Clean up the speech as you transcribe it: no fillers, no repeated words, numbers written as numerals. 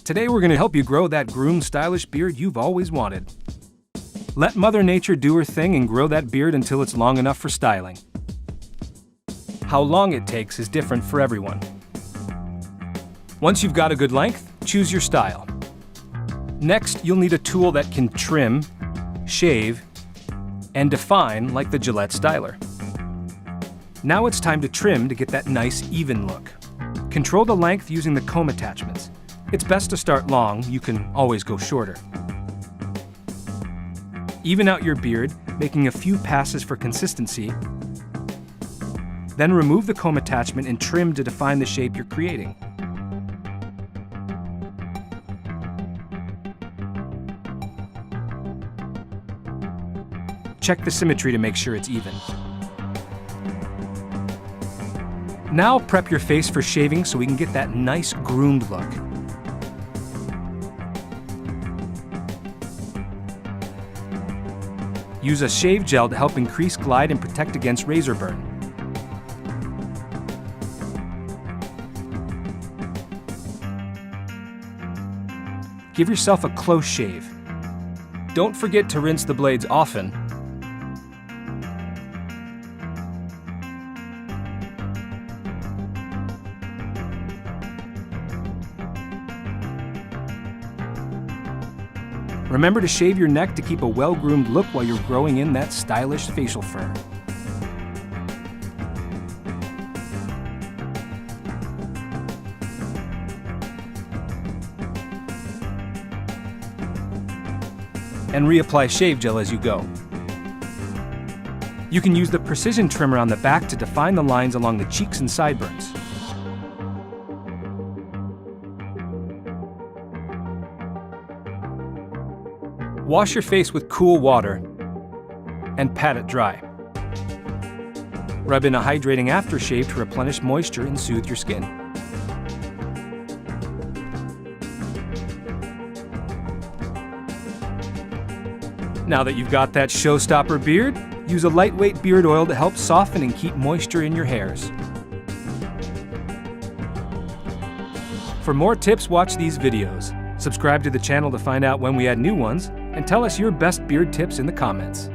Today we're going to help you grow that groomed, stylish beard you've always wanted. Let Mother Nature do her thing and grow that beard until it's long enough for styling. How long it takes is different for everyone. Once you've got a good length, choose your style. Next, you'll need a tool that can trim, shave, and define like the Gillette styler. Now it's time to trim to get that nice, even look. Control the length using the comb attachments. It's best to start long, you can always go shorter. Even out your beard, making a few passes for consistency. Then remove the comb attachment and trim to define the shape you're creating. Check the symmetry to make sure it's even. Now prep your face for shaving so we can get that nice groomed look. Use a shave gel to help increase glide and protect against razor burn. Give yourself a close shave. Don't forget to rinse the blades often. Remember to shave your neck to keep a well-groomed look while you're growing in that stylish facial fur. And reapply shave gel as you go. You can use the precision trimmer on the back to define the lines along the cheeks and sideburns. Wash your face with cool water and pat it dry. Rub in a hydrating aftershave to replenish moisture and soothe your skin. Now that you've got that showstopper beard, use a lightweight beard oil to help soften and keep moisture in your hairs. For more tips, watch these videos. Subscribe to the channel to find out when we add new ones, and tell us your best beard tips in the comments.